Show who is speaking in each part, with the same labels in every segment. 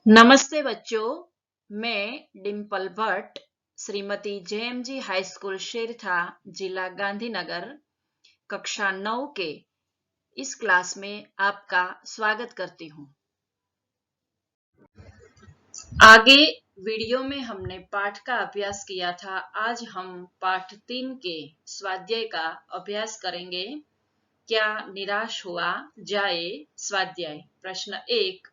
Speaker 1: नमस्ते बच्चों, मैं डिम्पल भट्ट, श्रीमती जेएमजी हाई स्कूल शेरथा, जिला गांधीनगर, कक्षा 9 के इस क्लास में आपका स्वागत करती हूँ। आगे वीडियो में हमने पाठ का अभ्यास किया था। आज हम पाठ 3 के स्वाध्याय का अभ्यास करेंगे। क्या निराश हुआ जाए? स्वाध्याय प्रश्न 1,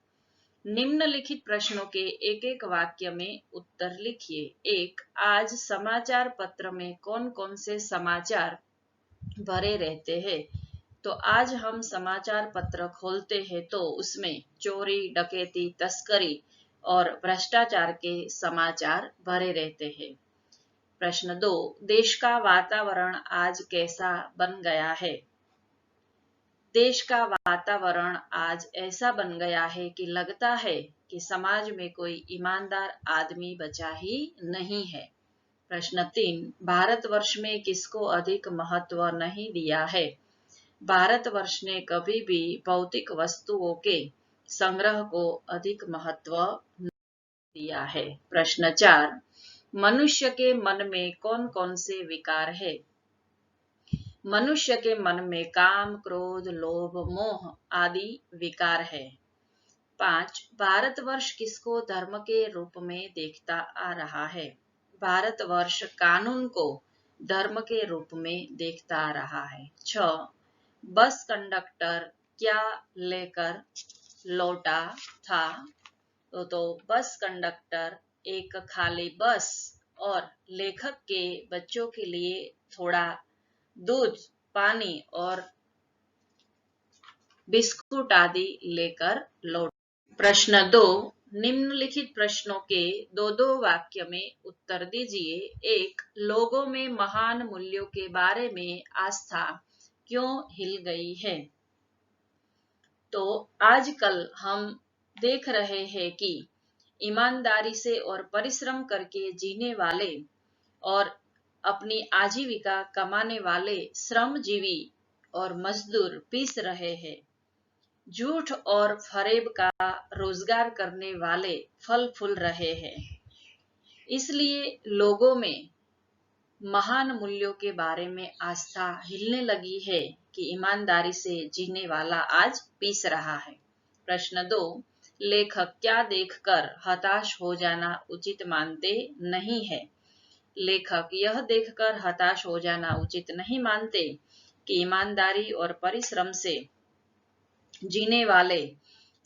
Speaker 1: निम्नलिखित प्रश्नों के एक एक वाक्य में उत्तर लिखिए। 1, आज समाचार पत्र में कौन कौन से समाचार भरे रहते हैं? तो आज हम समाचार पत्र खोलते हैं तो उसमें चोरी, डकैती, तस्करी और भ्रष्टाचार के समाचार भरे रहते हैं। प्रश्न 2, देश का वातावरण आज कैसा बन गया है? देश का वातावरण आज ऐसा बन गया है कि लगता है कि समाज में कोई ईमानदार आदमी बचा ही नहीं है। प्रश्न 3, भारतवर्ष में किसको अधिक महत्व नहीं दिया है? भारतवर्ष ने कभी भी भौतिक वस्तुओं के संग्रह को अधिक महत्व नहीं दिया है। प्रश्न 4, मनुष्य के मन में कौन कौन से विकार है? मनुष्य के मन में काम, क्रोध, लोभ, मोह आदि विकार है। 5, भारतवर्ष किसको धर्म के रूप में देखता आ रहा है? भारतवर्ष कानून को धर्म के रूप में देखता आ रहा है। 6, बस कंडक्टर क्या लेकर लौटा था? तो बस कंडक्टर एक खाली बस और लेखक के बच्चों के लिए थोड़ा दूध, पानी और बिस्कुट आदि लेकर लौट। प्रश्न 2, निम्नलिखित प्रश्नों के दो दो वाक्य में उत्तर दीजिए। 1, लोगों में महान मूल्यों के बारे में आस्था क्यों हिल गई है? तो आजकल हम देख रहे हैं कि ईमानदारी से और परिश्रम करके जीने वाले और अपनी आजीविका कमाने वाले श्रमजीवी और मजदूर पीस रहे हैं। झूठ और फरेब का रोजगार करने वाले फल फूल रहे हैं। इसलिए लोगों में महान मूल्यों के बारे में आस्था हिलने लगी है कि ईमानदारी से जीने वाला आज पीस रहा है। प्रश्न 2, लेखक क्या देखकर हताश हो जाना उचित मानते नहीं है? लेखक यह देखकर हताश हो जाना उचित नहीं मानते कि ईमानदारी और परिश्रम से जीने वाले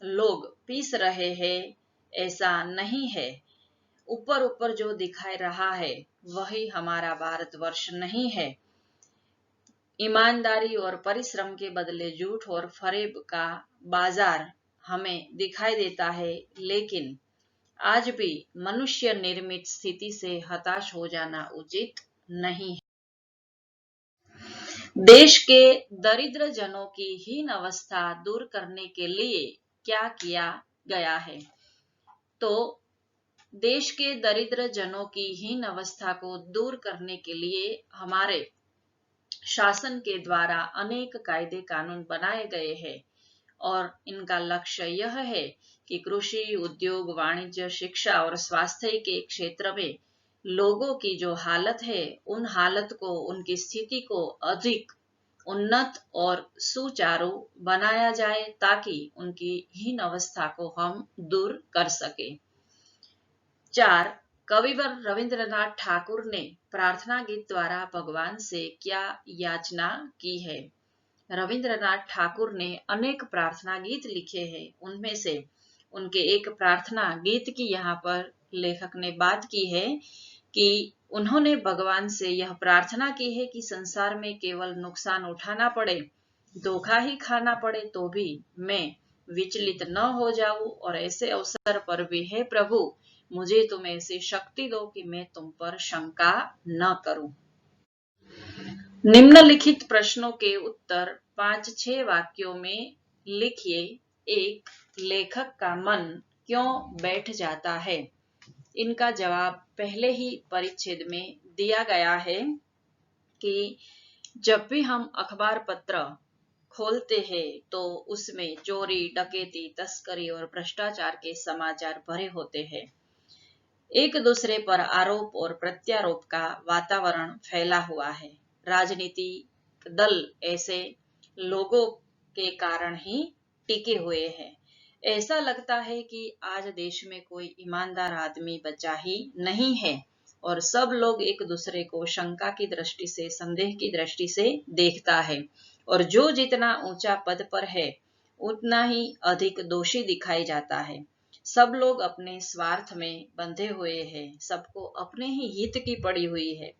Speaker 1: लोग पीस रहे हैं। ऐसा नहीं है। ऊपर ऊपर जो दिखाई रहा है वही हमारा भारतवर्ष नहीं है। ईमानदारी और परिश्रम के बदले झूठ और फरेब का बाजार हमें दिखाई देता है, लेकिन आज भी मनुष्य निर्मित स्थिति से हताश हो जाना उचित नहीं है। देश के दरिद्र जनों की हीन अवस्था दूर करने के लिए क्या किया गया है? तो देश के दरिद्र जनों की हीन अवस्था को दूर करने के लिए हमारे शासन के द्वारा अनेक कायदे कानून बनाए गए हैं और इनका लक्ष्य यह है कि कृषि, उद्योग, वाणिज्य, शिक्षा और स्वास्थ्य के क्षेत्र में लोगों की जो हालत है उन हालत को, उनकी स्थिति को अधिक उन्नत और सुचारू बनाया जाए ताकि उनकी हीन अवस्था को हम दूर कर सके। 4, कविवर रविंद्रनाथ ठाकुर ने प्रार्थना गीत द्वारा भगवान से क्या याचना की है? रविंद्रनाथ ठाकुर ने अनेक प्रार्थना गीत लिखे हैं। उनमें से उनके एक प्रार्थना गीत की यहाँ पर लेखक ने बात की है कि उन्होंने भगवान से यह प्रार्थना की है कि संसार में केवल नुकसान उठाना पड़े, धोखा ही खाना पड़े तो भी मैं विचलित न हो जाऊं, और ऐसे अवसर पर भी हे प्रभु मुझे तुम ऐसी शक्ति दो कि मैं तुम पर शंका न करूं। निम्नलिखित प्रश्नों के उत्तर 5-6 वाक्यों में लिखिए। 1, लेखक का मन क्यों बैठ जाता है? इनका जवाब पहले ही परिच्छेद में दिया गया है कि जब भी हम अखबार पत्र खोलते हैं तो उसमें चोरी, डकैती, तस्करी और भ्रष्टाचार के समाचार भरे होते हैं। एक दूसरे पर आरोप और प्रत्यारोप का वातावरण फैला हुआ है। राजनीतिक दल ऐसे लोगों के कारण ही टिके हुए हैं। ऐसा लगता है कि आज देश में कोई ईमानदार आदमी बचा ही नहीं है और सब लोग एक दूसरे को शंका की दृष्टि से, संदेह की दृष्टि से देखता है और जो जितना ऊंचा पद पर है उतना ही अधिक दोषी दिखाई जाता है। सब लोग अपने स्वार्थ में बंधे हुए हैं, सबको अपने ही हित की पड़ी हुई है।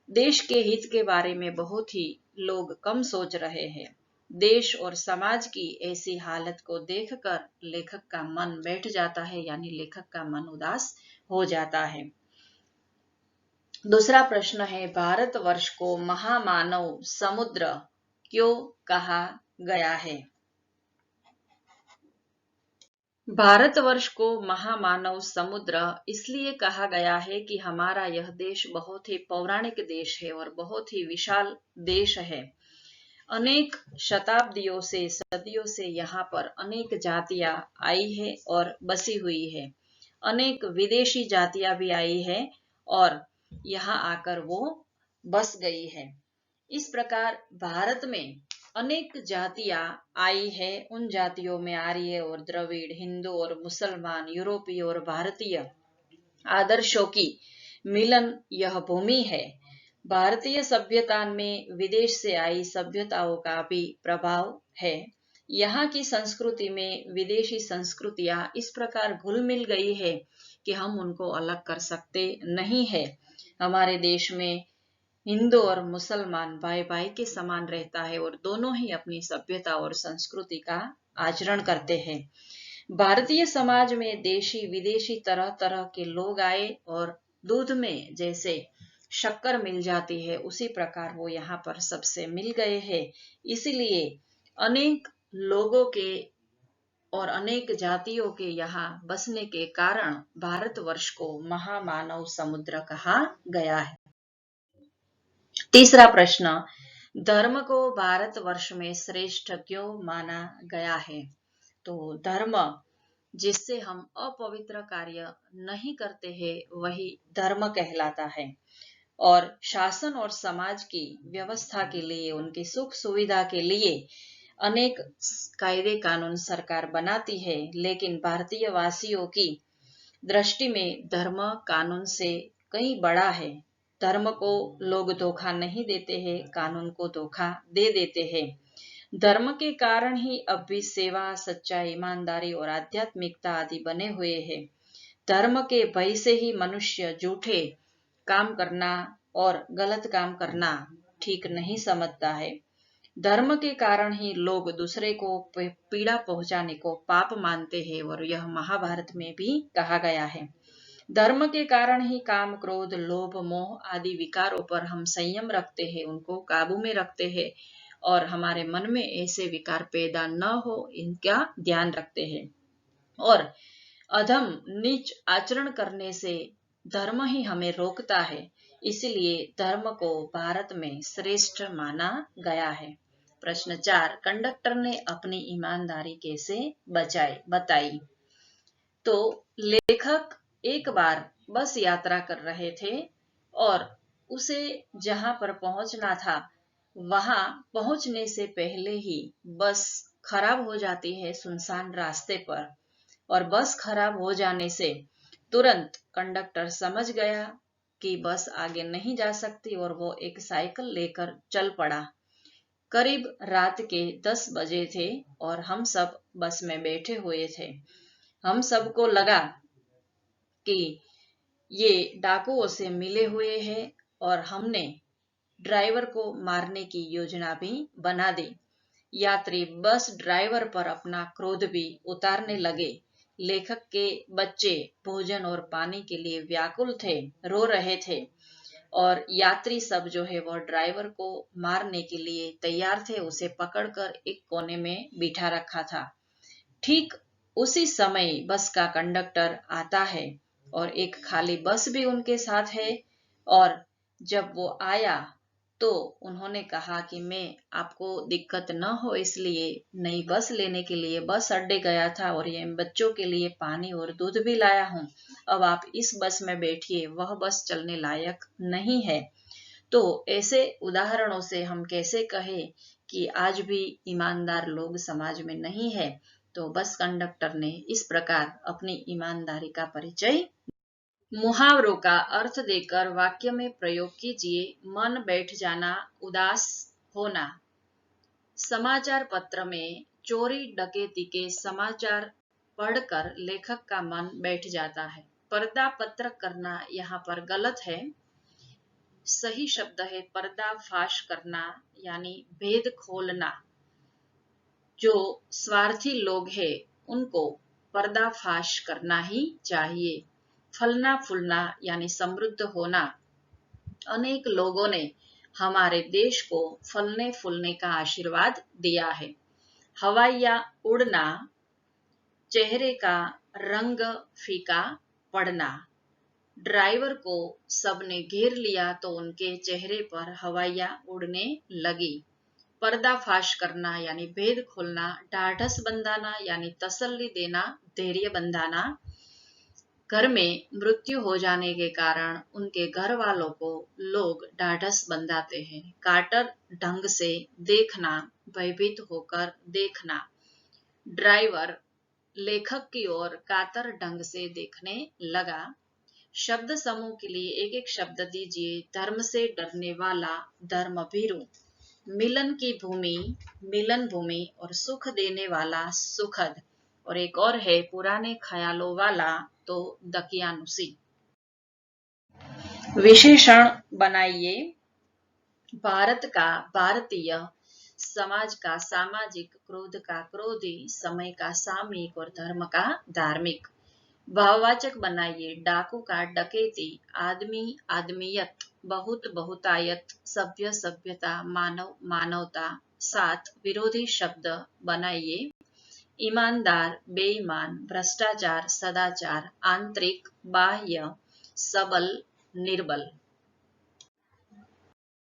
Speaker 1: देश के हित के बारे में बहुत ही लोग कम सोच रहे हैं। देश और समाज की ऐसी हालत को देखकर लेखक का मन बैठ जाता है, यानी लेखक का मन उदास हो जाता है। दूसरा प्रश्न है, भारतवर्ष को महामानव समुद्र क्यों कहा गया है? भारतवर्ष को महामानव समुद्र इसलिए कहा गया है कि हमारा यह देश बहुत ही पौराणिक देश है और बहुत ही विशाल देश है। अनेक शताब्दियों से, सदियों से यहाँ पर अनेक जातियां आई है और बसी हुई है। अनेक विदेशी जातियां भी आई है और यहाँ आकर वो बस गई है। इस प्रकार भारत में अनेक जातियां आई है। उन जातियों में आर्य और द्रविड़, हिंदू और मुसलमान, यूरोपीय और भारतीय आदर्शों की मिलन यह भूमि है। भारतीय सभ्यता में विदेश से आई सभ्यताओं का भी प्रभाव है। यहाँ की संस्कृति में विदेशी संस्कृतियां इस प्रकार घुल मिल गई है कि हम उनको अलग कर सकते नहीं है। हमारे देश में हिंदू और मुसलमान भाई भाई के समान रहता है और दोनों ही अपनी सभ्यता और संस्कृति का आचरण करते हैं। भारतीय समाज में देशी विदेशी तरह तरह के लोग आए और दूध में जैसे शक्कर मिल जाती है उसी प्रकार वो यहाँ पर सबसे मिल गए हैं। इसीलिए अनेक लोगों के और अनेक जातियों के यहाँ बसने के कारण भारतवर्ष को महामानव समुद्र कहा गया है। तीसरा प्रश्न, धर्म को भारतवर्ष में श्रेष्ठ क्यों माना गया है? तो धर्म जिससे हम अपवित्र कार्य नहीं करते हैं वही धर्म कहलाता है और शासन और समाज की व्यवस्था के लिए, उनकी सुख सुविधा के लिए अनेक कायदे कानून सरकार बनाती है, लेकिन भारतीय वासियों की दृष्टि में धर्म कानून से कहीं बड़ा है। धर्म को लोग धोखा नहीं देते हैं, कानून को धोखा दे देते हैं। धर्म के कारण ही अब भी सेवा, सच्चाई, ईमानदारी और आध्यात्मिकता आदि बने हुए हैं। धर्म के भय से ही मनुष्य झूठे काम करना और गलत काम करना ठीक नहीं समझता है। धर्म के कारण ही लोग दूसरे को पीड़ा पहुंचाने को पाप मानते हैं और यह महाभारत में भी कहा गया है। धर्म के कारण ही काम, क्रोध, लोभ, मोह आदि विकारों पर हम संयम रखते हैं, उनको काबू में रखते हैं और हमारे मन में ऐसे विकार पैदा न हो इनका ध्यान रखते हैं। और अधम नीच आचरण करने से धर्म ही हमें रोकता है। इसलिए धर्म को भारत में श्रेष्ठ माना गया है। प्रश्न 4, कंडक्टर ने अपनी ईमानदारी कैसे बताई? तो लेखक एक बार बस यात्रा कर रहे थे और उसे जहां पर पहुंचना था वहां पहुंचने से पहले ही बस खराब हो जाती है सुनसान रास्ते पर और बस खराब हो जाने से तुरंत कंडक्टर समझ गया कि बस आगे नहीं जा सकती और वो एक साइकिल लेकर चल पड़ा। करीब रात के 10 बजे थे और हम सब बस में बैठे हुए थे। हम सबको लगा कि ये डाकुओं से मिले हुए हैं और हमने ड्राइवर को मारने की योजना भी बना दी। यात्री बस ड्राइवर पर अपना क्रोध भी उतारने लगे। लेखक के बच्चे भोजन और पानी के लिए व्याकुल थे, रो रहे थे और यात्री सब जो है वह ड्राइवर को मारने के लिए तैयार थे। उसे पकड़कर एक कोने में बिठा रखा था। ठीक उसी समय बस का कंडक्टर आता है और एक खाली बस भी उनके साथ है और जब वो आया तो उन्होंने कहा कि मैं आपको दिक्कत न हो इसलिए नई बस लेने के लिए बस अड्डे गया था और ये बच्चों के लिए पानी और दूध भी लाया हूँ। अब आप इस बस में बैठिए, वह बस चलने लायक नहीं है। तो ऐसे उदाहरणों से हम कैसे कहें कि आज भी ईमानदार लोग समाज में नहीं है। तो बस कंडक्टर ने इस प्रकार अपनी ईमानदारी का परिचय। मुहावरों का अर्थ देकर वाक्य में प्रयोग कीजिए। मन बैठ जाना, उदास होना। समाचार पत्र में चोरी डकैती के समाचार पढ़कर लेखक का मन बैठ जाता है। पर्दा पत्र करना यहाँ पर गलत है। सही शब्द है पर्दाफाश करना, यानी भेद खोलना। जो स्वार्थी लोग हैं उनको पर्दाफाश करना ही चाहिए। फलना फूलना यानी समृद्ध होना। अनेक लोगों ने हमारे देश को फलने फूलने का आशीर्वाद दिया है। हवाइया उड़ना, चेहरे का रंग फीका पड़ना। ड्राइवर को सबने घेर लिया तो उनके चेहरे पर हवाइयां उड़ने लगी। पर्दाफाश करना यानी भेद खोलना। ढाढ़स बंधाना यानी तसल्ली देना, धैर्य बंधाना। घर में मृत्यु हो जाने के कारण उनके घर वालों को लोग ढाढ़स बंधाते हैं। काटर ढंग से देखना, भयभीत होकर देखना। ड्राइवर लेखक की ओर कातर ढंग से देखने लगा। शब्द समूह के लिए एक एक शब्द दीजिए। धर्म से डरने वाला, धर्मभीरु। मिलन की भूमि, मिलन भूमि। और सुख देने वाला, सुखद। और एक और है पुराने ख्यालों वाला, तो दकियानुसी। विशेषण बनाइए। भारत का भारतीय, समाज का सामाजिक, क्रोध का क्रोधी, समय का सामयिक और धर्म का धार्मिक। भाववाचक बनाइए। डाकू का डकैती, आदमी आदमियत, बहुत बहुतायत, सभ्य सभ्यता, मानव मानवता। 7 विरोधी शब्द बनाइए। ईमानदार, बेईमान, भ्रष्टाचार, सदाचार, आंतरिक, बाह्य, सबल, निर्बल।